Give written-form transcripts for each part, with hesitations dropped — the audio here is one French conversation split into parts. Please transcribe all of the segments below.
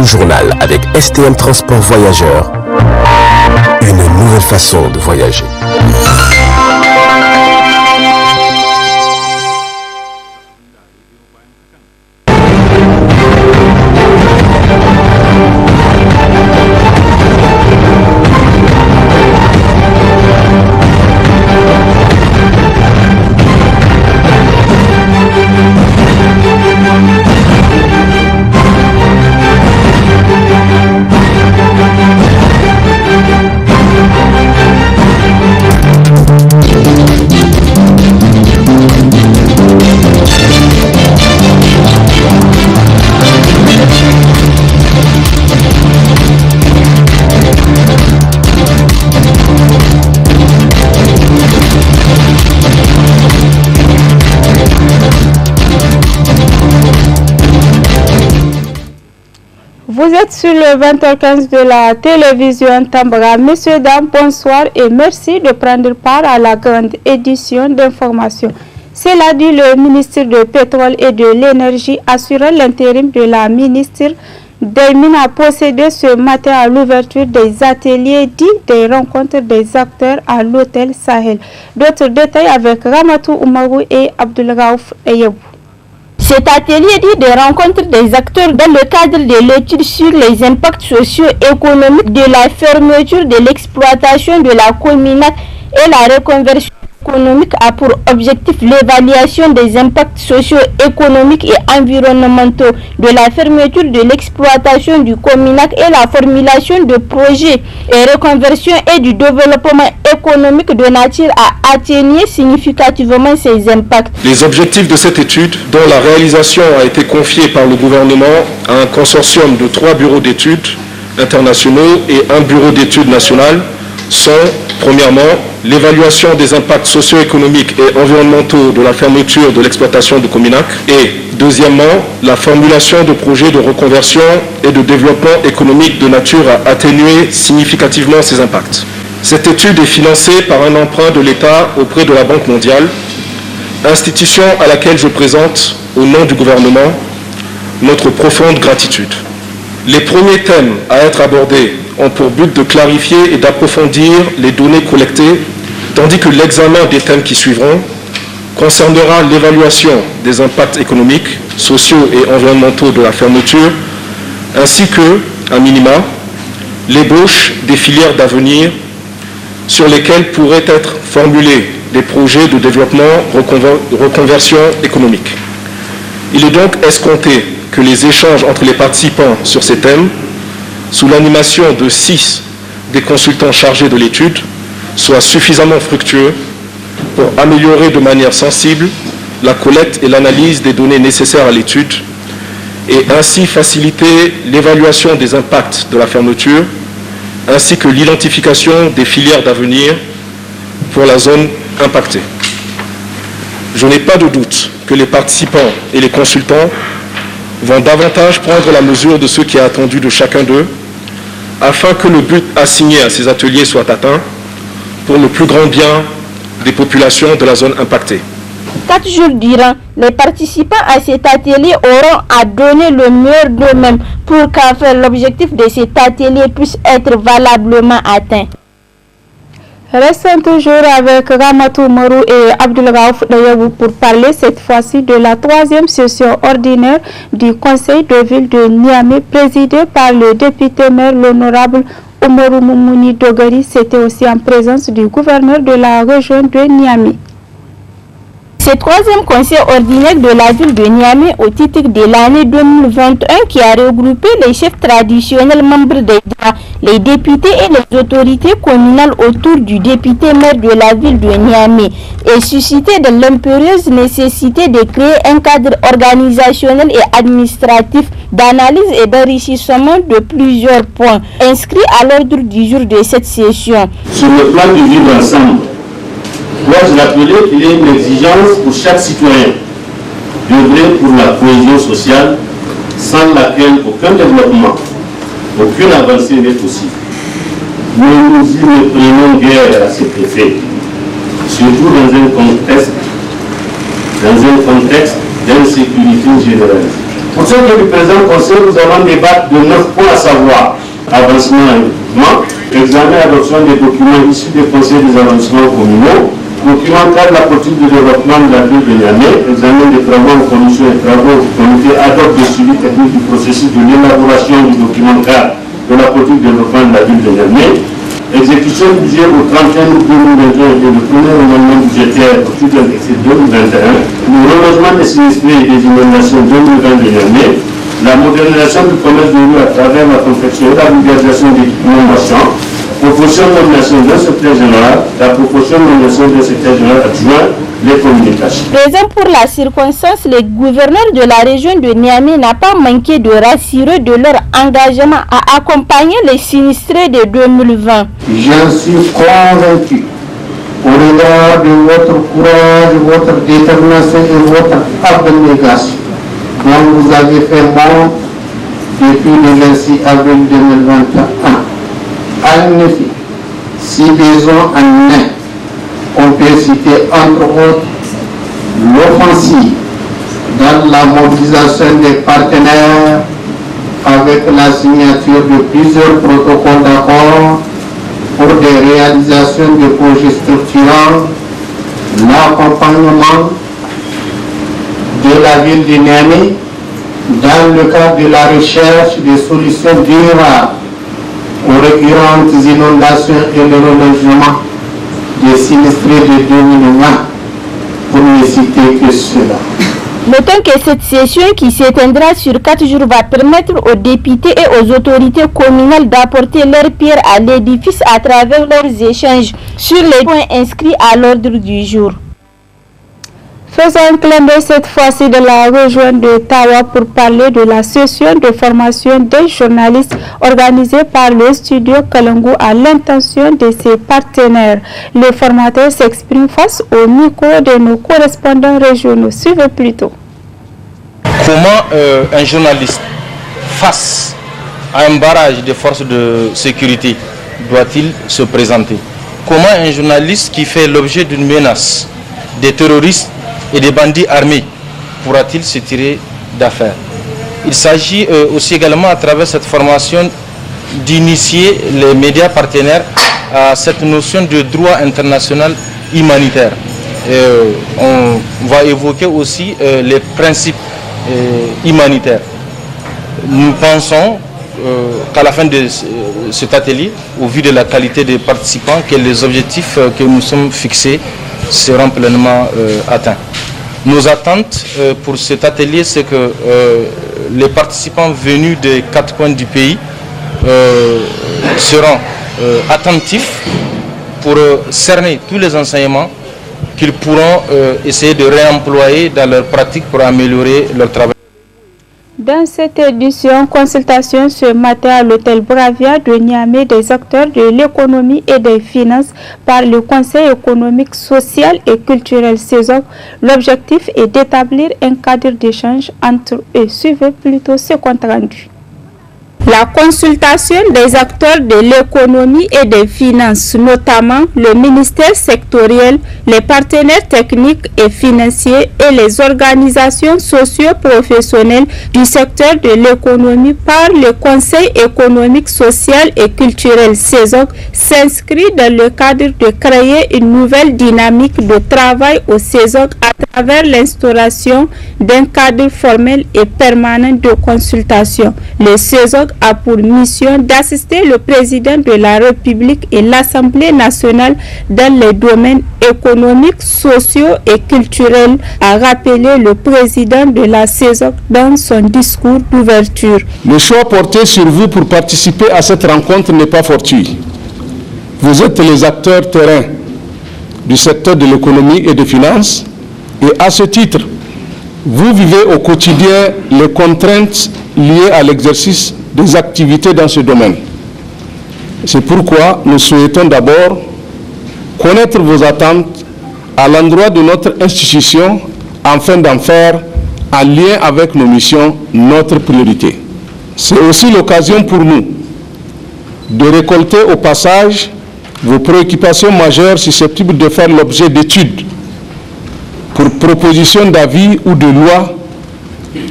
le journal avec STM Transport Voyageurs. Une nouvelle façon de voyager. Vous êtes sur le 20h15 de la télévision Tambara. Messieurs, dames, bonsoir et merci de prendre part à la grande édition d'information. Cela dit le ministre du Pétrole et de l'Énergie assurant l'intérim de la ministre des Mines a procédé ce matin à l'ouverture des ateliers dits des rencontres des acteurs à l'hôtel Sahel. D'autres détails avec Ramatou Oumarou et Abdulraouf Eyebou. Cet atelier dit des rencontres des acteurs dans le cadre de l'étude sur les impacts socio-économiques de la fermeture de l'exploitation de la Cominac et la reconversion économique a pour objectif l'évaluation des impacts socio-économiques et environnementaux de la fermeture de l'exploitation du Cominac et la formulation de projets et reconversion et du développement économique de nature à atténuer significativement ces impacts. Les objectifs de cette étude, dont la réalisation a été confiée par le gouvernement à un consortium de 3 bureaux d'études internationaux et un bureau d'études national, sont, premièrement, l'évaluation des impacts socio-économiques et environnementaux de la fermeture de l'exploitation de Cominac et, deuxièmement, la formulation de projets de reconversion et de développement économique de nature à atténuer significativement ces impacts. Cette étude est financée par un emprunt de l'État auprès de la Banque mondiale, institution à laquelle je présente, au nom du gouvernement, notre profonde gratitude. Les premiers thèmes à être abordés ont pour but de clarifier et d'approfondir les données collectées, tandis que l'examen des thèmes qui suivront concernera l'évaluation des impacts économiques, sociaux et environnementaux de la fermeture, ainsi que, à minima, l'ébauche des filières d'avenir sur lesquelles pourraient être formulés des projets de développement, reconversion économique. Il est donc escompté que les échanges entre les participants sur ces thèmes, sous l'animation de 6 des consultants chargés de l'étude, soient suffisamment fructueux pour améliorer de manière sensible la collecte et l'analyse des données nécessaires à l'étude et ainsi faciliter l'évaluation des impacts de la fermeture ainsi que l'identification des filières d'avenir pour la zone impactée. Je n'ai pas de doute que les participants et les consultants vont davantage prendre la mesure de ce qui est attendu de chacun d'eux afin que le but assigné à ces ateliers soit atteint pour le plus grand bien des populations de la zone impactée. 4 jours durant, les participants à cet atelier auront à donner le meilleur d'eux-mêmes pour qu'enfin l'objectif de cet atelier puisse être valablement atteint. Restons toujours avec Ramatou Oumarou et Abdulraouf Eyebou pour parler cette fois-ci de la 3e session ordinaire du Conseil de ville de Niamey présidée par le député maire l'honorable Oumarou Moumouni Dogari. C'était aussi en présence du gouverneur de la région de Niamey. Ce 3e conseil ordinaire de la ville de Niamey au titre de l'année 2021 qui a regroupé les chefs traditionnels membres des droits, les députés et les autorités communales autour du député maire de la ville de Niamey et suscité de l'impérieuse nécessité de créer un cadre organisationnel et administratif d'analyse et d'enrichissement de plusieurs points inscrits à l'ordre du jour de cette session. Sur le plan du vivre ensemble, dois-je rappeler qu'il y a une exigence pour chaque citoyen d'œuvrer pour la cohésion sociale sans laquelle aucun développement, aucune avancée n'est possible. Nous nous y ne prenons guère à cet effet, surtout dans un contexte d'insécurité généralisée. Pour ce qui est du présent conseil, nous allons débattre de 9 points, à savoir avancement et développement, examen et adoption des documents issus des conseils des arrondissements communaux, document cadre de la politique de développement de la ville de Niamey, examen des travaux en commission et travaux du comité ad hoc de suivi technique du processus de l'élaboration du document cadre de la politique de développement de la ville de Niamey, exécution du budget au 31 août 2021 et le premier renouvellement budgétaire au titre de l'exercice 2021, le relogement des sinistrés et des inondations 2020 de Niamey, la modernisation du commerce de rue à travers la confection et la vulgarisation des innovations, proposition de nomination d'un secrétaire général, la proposition de nomination d'un secrétaire général adjoint, les communications. Présent pour la circonstance, le gouverneur de la région de Niamey n'a pas manqué de rassurer de leur engagement à accompagner les sinistrés de 2020. J'en suis convaincu, au regard de votre courage, votre détermination et votre abnégation, dont vous avez fait montre depuis le 26 avril 2021. En effet, si besoin en est, on peut citer entre autres l'offensive dans la mobilisation des partenaires avec la signature de plusieurs protocoles d'accord pour des réalisations de projets structurants, l'accompagnement de la ville de Niamey dans le cadre de la recherche des solutions durables aux récurrentes inondations et le relogement des sinistrés de 2020, pour ne citer que cela. Notons que cette session qui s'étendra sur 4 jours va permettre aux députés et aux autorités communales d'apporter leur pierre à l'édifice à travers leurs échanges sur les points inscrits à l'ordre du jour. Faisons un clin d'œil cette fois-ci de la région de Tawa pour parler de la session de formation des journalistes organisée par le studio Kalangu à l'intention de ses partenaires. Les formateurs s'expriment face au micro de nos correspondants régionaux. Suivez plutôt. Comment un journaliste face à un barrage de forces de sécurité doit-il se présenter? Comment un journaliste qui fait l'objet d'une menace des terroristes et des bandits armés pourra-t-il se tirer d'affaire? Il s'agit aussi également à travers cette formation d'initier les médias partenaires à cette notion de droit international humanitaire. On va évoquer aussi les principes humanitaires. Nous pensons qu'à la fin de cet atelier, au vu de la qualité des participants, que les objectifs que nous sommes fixés seront pleinement atteints. Nos attentes pour cet atelier, c'est que les participants venus des 4 coins du pays seront attentifs pour cerner tous les enseignements qu'ils pourront essayer de réemployer dans leur pratique pour améliorer leur travail. Dans cette édition, consultation ce matin à l'hôtel Bravia de Niamey des acteurs de l'économie et des finances par le Conseil économique, social et culturel CESOC. L'objectif est d'établir un cadre d'échange entre eux. Suivez plutôt ce compte rendu. La consultation des acteurs de l'économie et des finances, notamment le ministère sectoriel, les partenaires techniques et financiers et les organisations socio-professionnelles du secteur de l'économie par le Conseil économique, social et culturel CESOC, s'inscrit dans le cadre de créer une nouvelle dynamique de travail au CESOC à travers l'instauration d'un cadre formel et permanent de consultation. Le CESOC a pour mission d'assister le président de la République et l'Assemblée nationale dans les domaines économiques, sociaux et culturels, a rappelé le président de la CESOC dans son discours d'ouverture. Le choix porté sur vous pour participer à cette rencontre n'est pas fortuit. Vous êtes les acteurs terrain du secteur de l'économie et des finances et à ce titre, vous vivez au quotidien les contraintes liées à l'exercice des activités dans ce domaine. C'est pourquoi nous souhaitons d'abord connaître vos attentes à l'endroit de notre institution afin d'en faire, en lien avec nos missions, notre priorité. C'est aussi l'occasion pour nous de récolter au passage vos préoccupations majeures susceptibles de faire l'objet d'études pour proposition d'avis ou de loi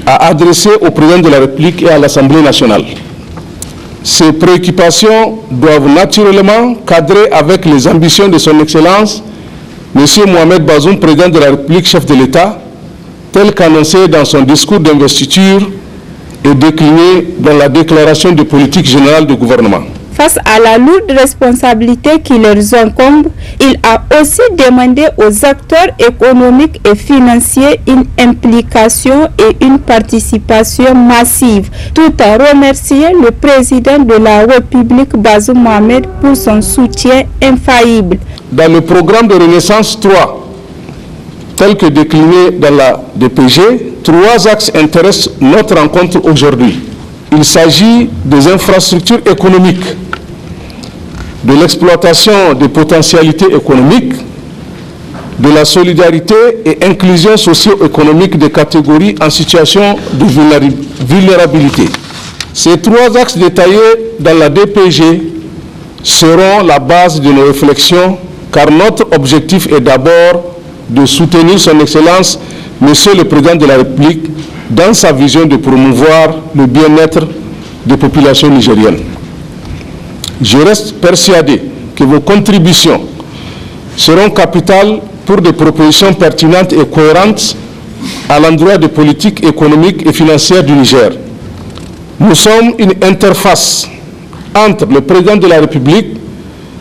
a adressées au président de la République et à l'Assemblée nationale. Ces préoccupations doivent naturellement cadrer avec les ambitions de son Excellence, M. Mohamed Bazoum, président de la République, chef de l'État, tel qu'annoncé dans son discours d'investiture et décliné dans la déclaration de politique générale du gouvernement. Face à la lourde responsabilité qui leur incombe, il a aussi demandé aux acteurs économiques et financiers une implication et une participation massive, tout en remerciant le président de la République, Bazoum Mohamed, pour son soutien infaillible. Dans le programme de Renaissance 3, tel que décliné dans la DPG, 3 axes intéressent notre rencontre aujourd'hui. Il s'agit des infrastructures économiques, de l'exploitation des potentialités économiques, de la solidarité et inclusion socio-économique des catégories en situation de vulnérabilité. Ces 3 axes détaillés dans la DPG seront la base de nos réflexions, car notre objectif est d'abord de soutenir son Excellence, Monsieur le Président de la République, dans sa vision de promouvoir le bien-être des populations nigériennes. Je reste persuadé que vos contributions seront capitales pour des propositions pertinentes et cohérentes à l'endroit des politiques économiques et financières du Niger. Nous sommes une interface entre le Président de la République,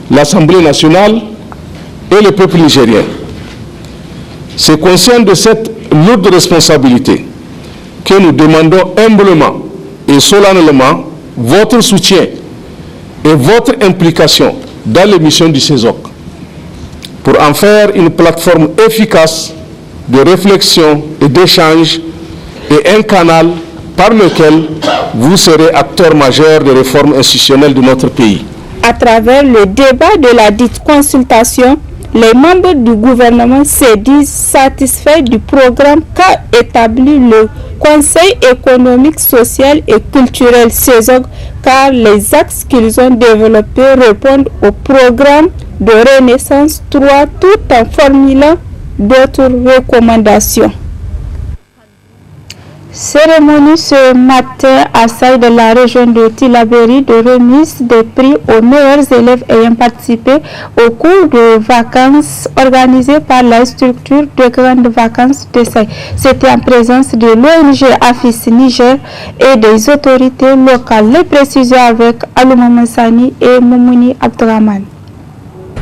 l'Assemblée nationale et le peuple nigérien. C'est conscient de cette lourde responsabilité que nous demandons humblement et solennellement votre soutien et votre implication dans les missions du CESOC pour en faire une plateforme efficace de réflexion et d'échange et un canal par lequel vous serez acteur majeur des réformes institutionnelles de notre pays. À travers le débat de la dite consultation, les membres du gouvernement se disent satisfaits du programme qu'a établi le Conseil économique, social et culturel CESOC, car les axes qu'ils ont développés répondent au programme de Renaissance 3 tout en formulant d'autres recommandations. Cérémonie ce matin à Saï de la région de Tillabéri de remise des prix aux meilleurs élèves ayant participé au cours de vacances organisé par la structure de grandes vacances de Saï. C'était en présence de l'ONG AFIS Niger et des autorités locales. Les précisions avec Alouma Mansani et Moumouni Abdurrahman.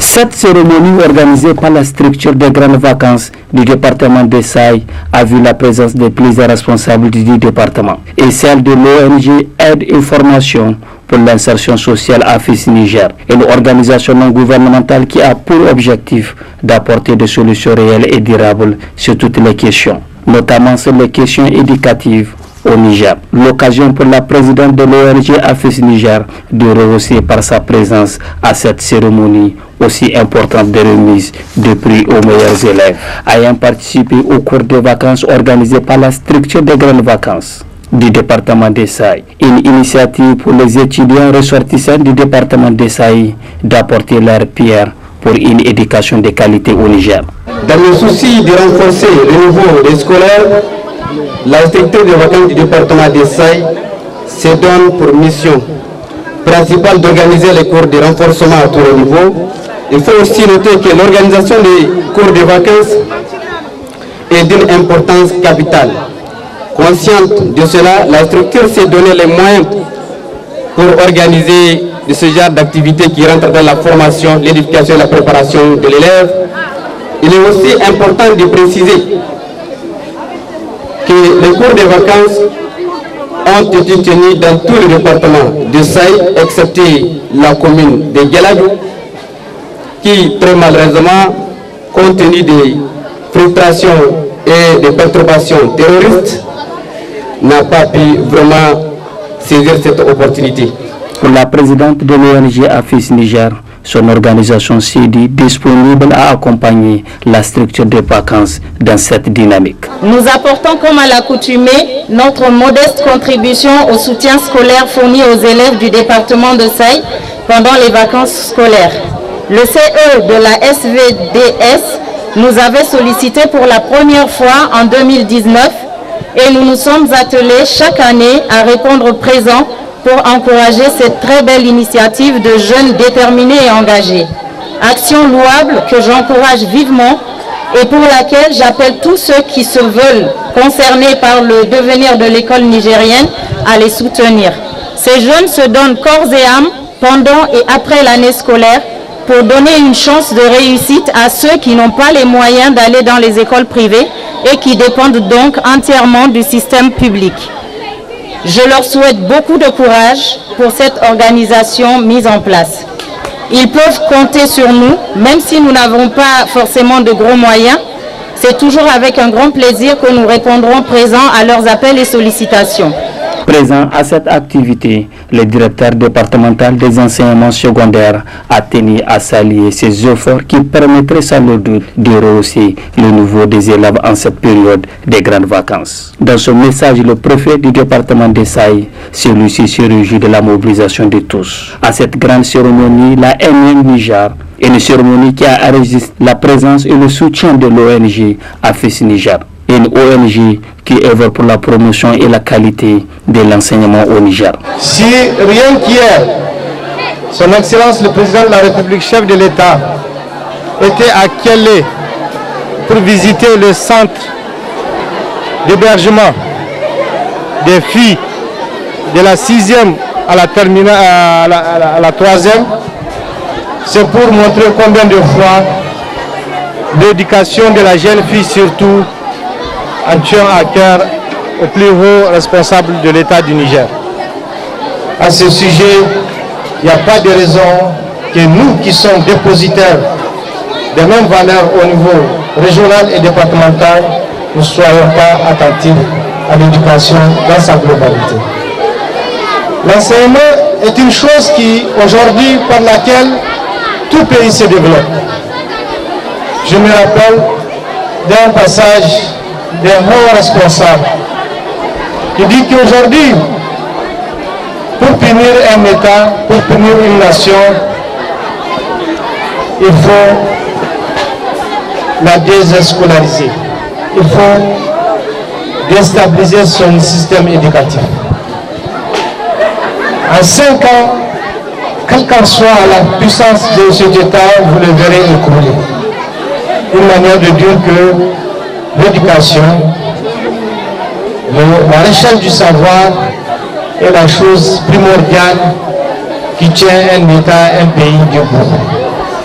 Cette cérémonie organisée par la structure des grandes vacances du département de Saï a vu la présence de plusieurs responsables du département et celle de l'ONG Aide et Formation pour l'insertion sociale AFIS Niger, une organisation non gouvernementale qui a pour objectif d'apporter des solutions réelles et durables sur toutes les questions, notamment sur les questions éducatives au Niger. L'occasion pour la présidente de l'ONG AFIS Niger de rehausser par sa présence à cette cérémonie aussi importante de remise de prix aux meilleurs élèves, ayant participé au cours des vacances organisées par la structure des grandes vacances du département de Saï. Une initiative pour les étudiants ressortissants du département de Saï d'apporter leur pierre pour une éducation de qualité au Niger. Dans le souci de renforcer le niveau des scolaires, la structure des vacances du département de Saï se donne pour mission principale d'organiser les cours de renforcement à tous les niveaux. Il faut aussi noter que l'organisation des cours de vacances est d'une importance capitale. Consciente de cela, la structure s'est donné les moyens pour organiser ce genre d'activités qui rentrent dans la formation, l'éducation et la préparation de l'élève. Il est aussi important de préciser que les cours de vacances ont été tenus dans tout le département de Saï, excepté la commune de Guéladou, qui très malheureusement, compte tenu des frustrations et des perturbations terroristes, n'a pas pu vraiment saisir cette opportunité. Pour la présidente de l'ONG AFIS Niger, son organisation s'est dit disponible à accompagner la structure de vacances dans cette dynamique. Nous apportons comme à l'accoutumée notre modeste contribution au soutien scolaire fourni aux élèves du département de Saï pendant les vacances scolaires. Le CE de la SVDS nous avait sollicité pour la première fois en 2019 et nous nous sommes attelés chaque année à répondre présent pour encourager cette très belle initiative de jeunes déterminés et engagés. Action louable que j'encourage vivement et pour laquelle j'appelle tous ceux qui se veulent concernés par le devenir de l'école nigérienne à les soutenir. Ces jeunes se donnent corps et âme pendant et après l'année scolaire pour donner une chance de réussite à ceux qui n'ont pas les moyens d'aller dans les écoles privées et qui dépendent donc entièrement du système public. Je leur souhaite beaucoup de courage pour cette organisation mise en place. Ils peuvent compter sur nous, même si nous n'avons pas forcément de gros moyens. C'est toujours avec un grand plaisir que nous répondrons présents à leurs appels et sollicitations. Présent à cette activité, le directeur départemental des enseignements secondaires a tenu à saluer ces efforts qui permettraient sans le doute de rehausser le niveau des élèves en cette période des grandes vacances. Dans son message, le préfet du département d'Essaï, celui-ci se réjouit de la mobilisation de tous. À cette grande cérémonie, la MN Niger, une cérémonie qui a enregistré la présence et le soutien de l'ONG AFIS Niger, une ONG qui œuvre pour la promotion et la qualité de l'enseignement au Niger. Si rien qu'hier, son Excellence le Président de la République, chef de l'État, était à Kielé pour visiter le centre d'hébergement des filles de la 6e à la terminale, à la 3e, c'est pour montrer combien de fois l'éducation de la jeune fille surtout en tuant à cœur au plus haut responsable de l'État du Niger. À ce sujet, il n'y a pas de raison que nous qui sommes dépositaires des mêmes valeurs au niveau régional et départemental ne soyons pas attentifs à l'éducation dans sa globalité. L'enseignement est une chose qui, aujourd'hui, par laquelle tout pays se développe. Je me rappelle d'un passage d'un haut responsable qui dit qu'aujourd'hui, pour punir un État, pour punir une nation, il faut la désescolariser. Il faut déstabiliser son système éducatif. En 5 ans, quelle qu'en soit la puissance de cet État, vous le verrez écrouler. Une manière de dire que l'éducation, la recherche du savoir est la chose primordiale qui tient un État, un pays debout.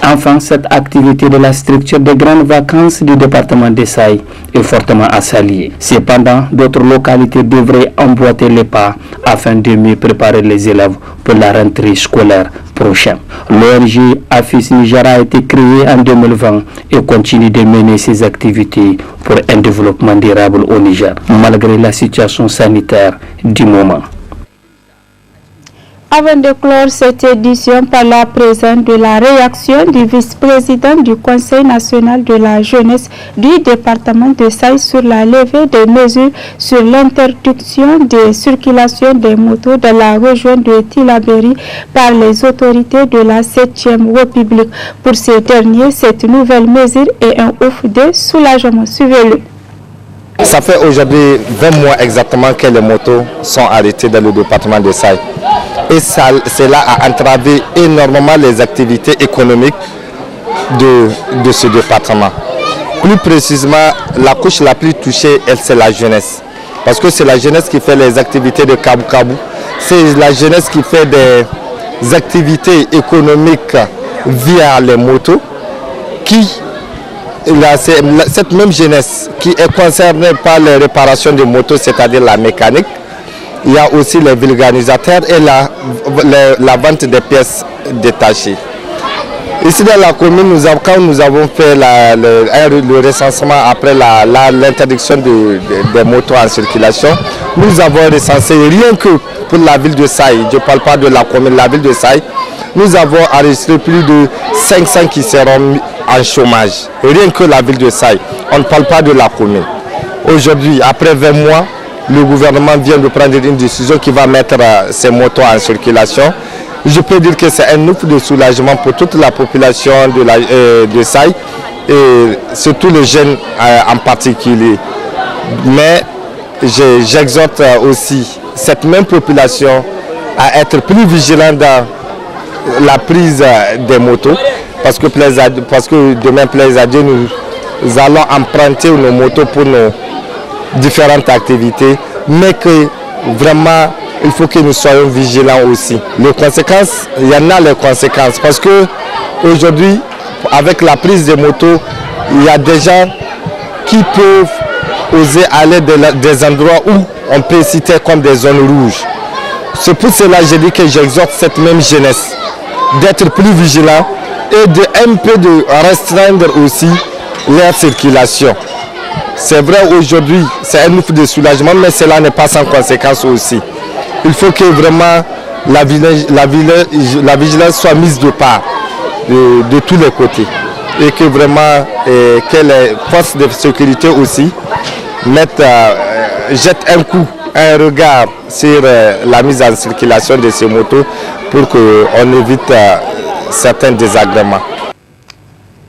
Enfin, cette activité de la structure des grandes vacances du département d'Essaï est fortement à saluer. Cependant, d'autres localités devraient emboîter les pas afin de mieux préparer les élèves pour la rentrée scolaire prochaine. L'ONG AFIS Niger a été créée en 2020 et continue de mener ses activités pour un développement durable au Niger, malgré la situation sanitaire du moment. Avant de clore cette édition par la présence de la réaction du vice-président du Conseil national de la jeunesse du département de Saï sur la levée des mesures sur l'interdiction de circulation des motos dans la région de Tillabéri par les autorités de la 7e République. Pour ces derniers, cette nouvelle mesure est un ouf de soulagement. Suivez-le. Ça fait aujourd'hui 20 mois exactement que les motos sont arrêtées dans le département de Saï. Et cela a entravé énormément les activités économiques de ce département. Plus précisément, la couche la plus touchée, c'est la jeunesse. Parce que c'est la jeunesse qui fait les activités de Kabou-Kabou. C'est la jeunesse qui fait des activités économiques via les motos. Cette même jeunesse qui est concernée par les réparations de motos, c'est-à-dire la mécanique. Il y a aussi les vulgarisateurs et la vente des pièces détachées. Ici dans la commune, quand nous avons fait le recensement après l'interdiction des motos en circulation, nous avons recensé rien que pour la ville de Saï, je ne parle pas de la commune, la ville de Saï, nous avons enregistré plus de 500 qui seront en chômage. Rien que la ville de Saï, on ne parle pas de la commune. Aujourd'hui, après 20 mois, le gouvernement vient de prendre une décision qui va mettre ces motos en circulation. Je peux dire que c'est un ouf de soulagement pour toute la population de Saï et surtout les jeunes en particulier. Mais j'exhorte aussi cette même population à être plus vigilante dans la prise des motos, parce que demain, plaise à Dieu, nous allons emprunter nos motos pour nos différentes activités, mais que vraiment, il faut que nous soyons vigilants aussi. Les conséquences, il y en a les conséquences, parce que aujourd'hui, avec la prise des motos, il y a des gens qui peuvent oser aller des endroits où on peut citer comme des zones rouges. C'est pour cela que je dis que j'exhorte cette même jeunesse d'être plus vigilant et de un peu de restreindre aussi leur circulation. C'est vrai, aujourd'hui, c'est un ouf de soulagement, mais cela n'est pas sans conséquence aussi. Il faut que vraiment la vigilance soit mise de part de tous les côtés. Et que vraiment, que les forces de sécurité aussi jettent un regard sur la mise en circulation de ces motos pour qu'on évite certains désagréments.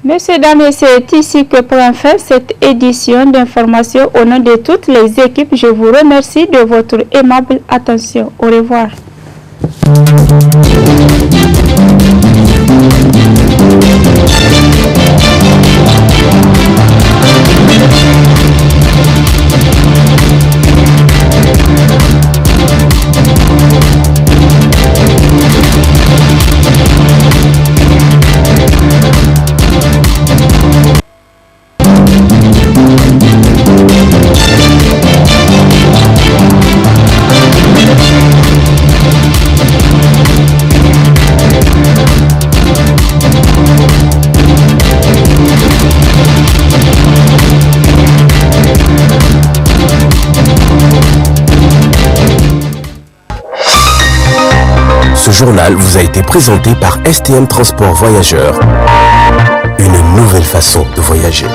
Messieurs, dames, et c'est ici que prend fin cette édition d'information. Au nom de toutes les équipes, je vous remercie de votre aimable attention. Au revoir. Ce journal vous a été présenté par STM Transport Voyageurs. Une nouvelle façon de voyager.